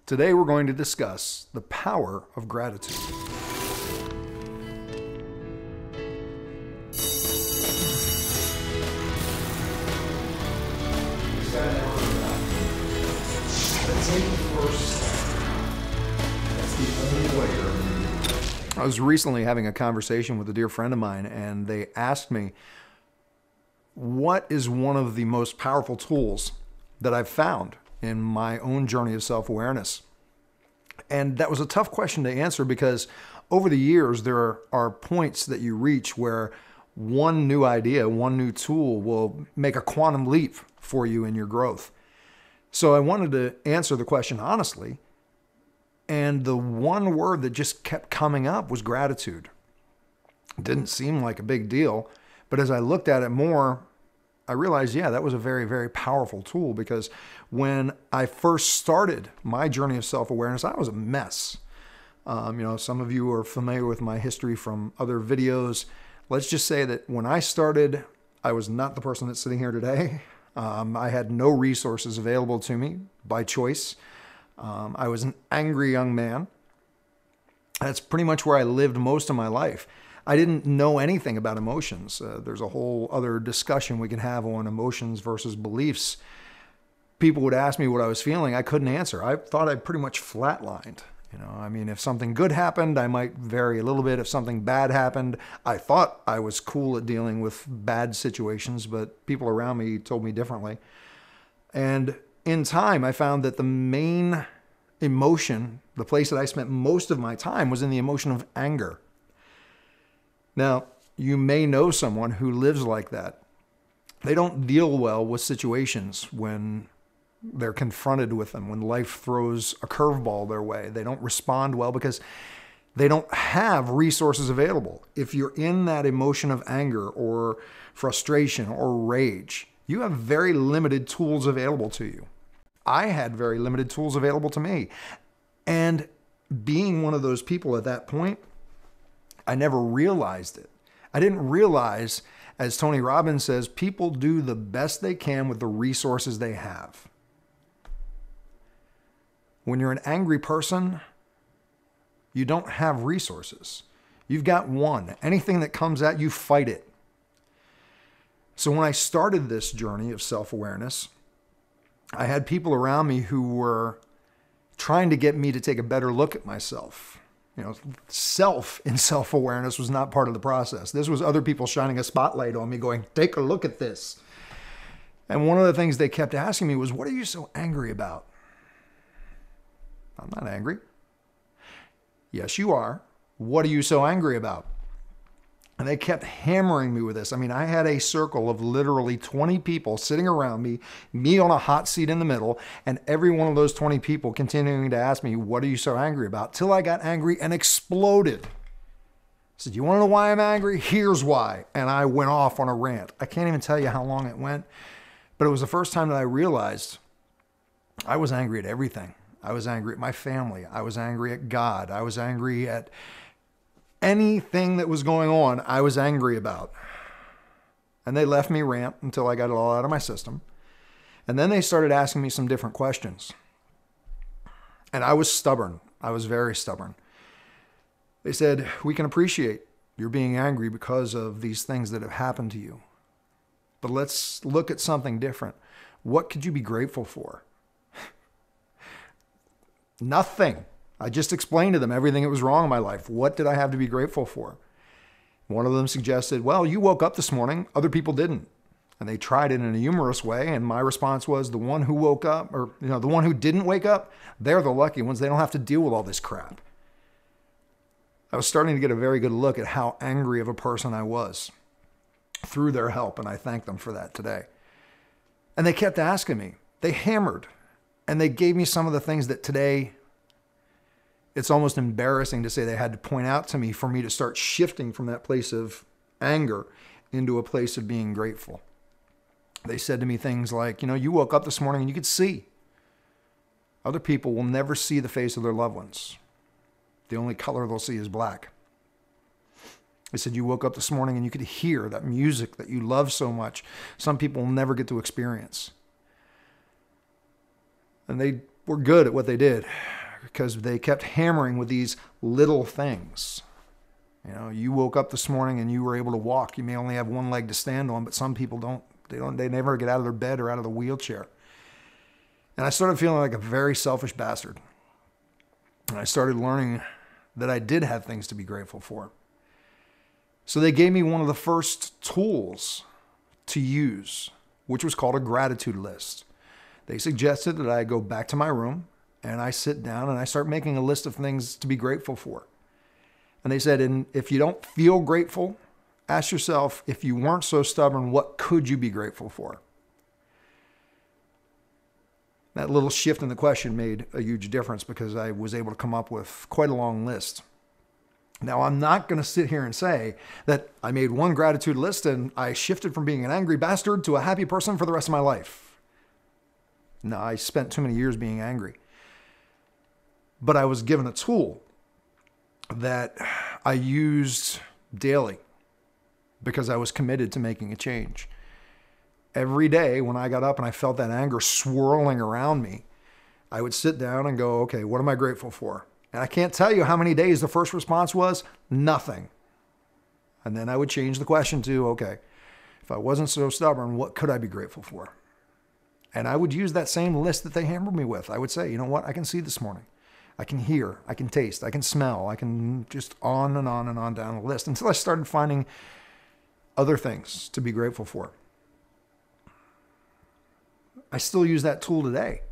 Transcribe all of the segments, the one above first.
Today we're going to discuss the power of gratitude. I was recently having a conversation with a dear friend of mine, and they asked me, what is one of the most powerful tools that I've found in my own journey of self-awareness? And that was a tough question to answer because over the years, there are points that you reach where one new idea, one new tool will make a quantum leap for you in your growth. So I wanted to answer the question honestly. And the one word that just kept coming up was gratitude. It didn't seem like a big deal, but as I looked at it more, I realized, yeah, that was a very, very powerful tool because when I first started my journey of self-awareness, I was a mess. Some of you are familiar with my history from other videos. Let's just say that when I started, I was not the person that's sitting here today. I had no resources available to me by choice. I was an angry young man. That's pretty much where I lived most of my life. I didn't know anything about emotions. There's a whole other discussion we can have on emotions versus beliefs. People would ask me what I was feeling. I couldn't answer. I thought I pretty much flatlined. If something good happened, I might vary a little bit. If something bad happened, I thought I was cool at dealing with bad situations, but people around me told me differently. And in time, I found that the main emotion, the place that I spent most of my time, was in the emotion of anger. Now, you may know someone who lives like that. They don't deal well with situations when they're confronted with them, when life throws a curveball their way. They don't respond well because they don't have resources available. If you're in that emotion of anger or frustration or rage, you have very limited tools available to you. I had very limited tools available to me. And being one of those people at that point, I never realized it. I didn't realize, as Tony Robbins says, people do the best they can with the resources they have. When you're an angry person, you don't have resources. You've got one. Anything that comes at you, fight it. So when I started this journey of self-awareness, I had people around me who were trying to get me to take a better look at myself. Self in self-awareness was not part of the process. This was other people shining a spotlight on me going, take a look at this. And one of the things they kept asking me was, what are you so angry about? I'm not angry. Yes, you are. What are you so angry about? And they kept hammering me with this. I had a circle of literally 20 people sitting around me on a hot seat in the middle, and every one of those 20 people continuing to ask me, what are you so angry about? Till I got angry and exploded. I said, you want to know why I'm angry? Here's why. And I went off on a rant. I can't even tell you how long it went, but it was the first time that I realized I was angry at everything. I was angry at my family. I was angry at God. I was angry at anything that was going on, I was angry about. And they left me rant until I got it all out of my system. And then they started asking me some different questions. And I was stubborn. I was very stubborn. They said, we can appreciate you're being angry because of these things that have happened to you. But let's look at something different. What could you be grateful for? Nothing. I just explained to them everything that was wrong in my life. What did I have to be grateful for? One of them suggested, well, you woke up this morning, other people didn't. And they tried it in a humorous way. And my response was, the one who woke up, or the one who didn't wake up, they're the lucky ones. They don't have to deal with all this crap. I was starting to get a very good look at how angry of a person I was through their help. And I thank them for that today. And they kept asking me. They hammered. And they gave me some of the things that today, it's almost embarrassing to say they had to point out to me for me to start shifting from that place of anger into a place of being grateful. They said to me things like, you woke up this morning and you could see. Other people will never see the face of their loved ones. The only color they'll see is black. They said, you woke up this morning and you could hear that music that you love so much. Some people will never get to experience. And they were good at what they did because they kept hammering with these little things. You know, you woke up this morning and you were able to walk. You may only have one leg to stand on, but some people don't. They never get out of their bed or out of the wheelchair. And I started feeling like a very selfish bastard. And I started learning that I did have things to be grateful for. So they gave me one of the first tools to use, which was called a gratitude list. They suggested that I go back to my room and I sit down and I start making a list of things to be grateful for. And they said, and if you don't feel grateful, ask yourself, if you weren't so stubborn, what could you be grateful for? That little shift in the question made a huge difference because I was able to come up with quite a long list. Now, I'm not going to sit here and say that I made one gratitude list and I shifted from being an angry bastard to a happy person for the rest of my life. No, I spent too many years being angry. But I was given a tool that I used daily because I was committed to making a change. Every day when I got up and I felt that anger swirling around me, I would sit down and go, okay, what am I grateful for? And I can't tell you how many days the first response was, nothing. And then I would change the question to, okay, if I wasn't so stubborn, what could I be grateful for? And I would use that same list that they hammered me with. I would say, you know what? I can see this morning. I can hear, I can taste, I can smell, I can just on and on and on down the list until I started finding other things to be grateful for. I still use that tool today.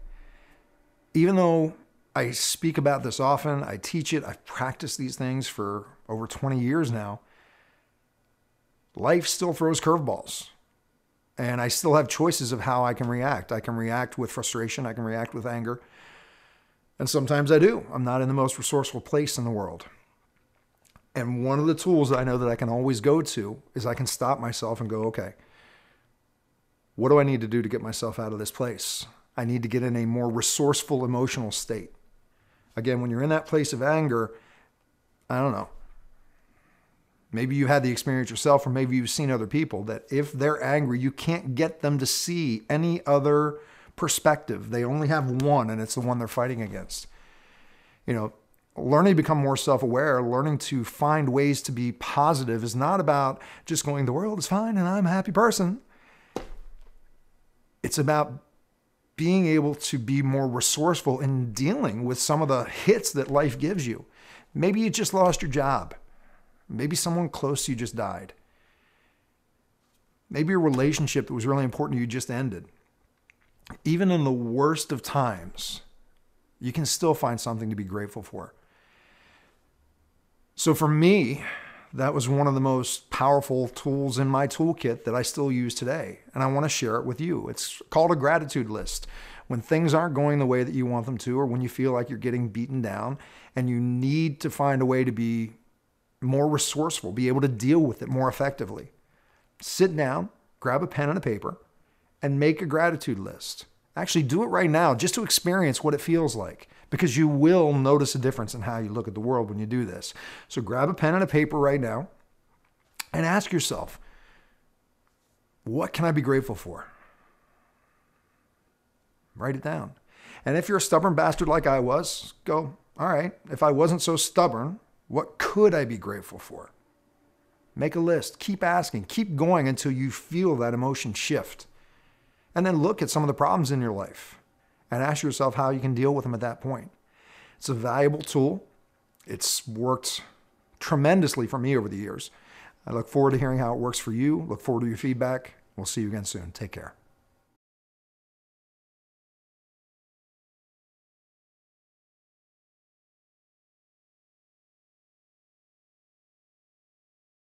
Even though I speak about this often, I teach it, I've practiced these things for over 20 years now, life still throws curveballs. And I still have choices of how I can react. I can react with frustration, I can react with anger. And sometimes I do. I'm not in the most resourceful place in the world. And one of the tools that I know that I can always go to is I can stop myself and go, okay, what do I need to do to get myself out of this place? I need to get in a more resourceful emotional state. Again, when you're in that place of anger, I don't know. Maybe you had the experience yourself, or maybe you've seen other people that if they're angry, you can't get them to see any other perspective. They only have one, and it's the one they're fighting against. You know, learning to become more self-aware, learning to find ways to be positive is not about just going, the world is fine and I'm a happy person. It's about being able to be more resourceful in dealing with some of the hits that life gives you. Maybe you just lost your job. Maybe someone close to you just died. Maybe a relationship that was really important to you just ended. Even in the worst of times, you can still find something to be grateful for. So for me, that was one of the most powerful tools in my toolkit that I still use today. And I want to share it with you. It's called a gratitude list. When things aren't going the way that you want them to, or when you feel like you're getting beaten down and you need to find a way to be more resourceful, be able to deal with it more effectively, sit down, grab a pen and a paper, and make a gratitude list. Actually, do it right now just to experience what it feels like, because you will notice a difference in how you look at the world when you do this. So grab a pen and a paper right now and ask yourself, what can I be grateful for? Write it down. And if you're a stubborn bastard like I was, go, all right, if I wasn't so stubborn, what could I be grateful for? Make a list. Keep asking. Keep going until you feel that emotion shift. And then look at some of the problems in your life and ask yourself how you can deal with them at that point. It's a valuable tool. It's worked tremendously for me over the years. I look forward to hearing how it works for you. Look forward to your feedback. We'll see you again soon. Take care.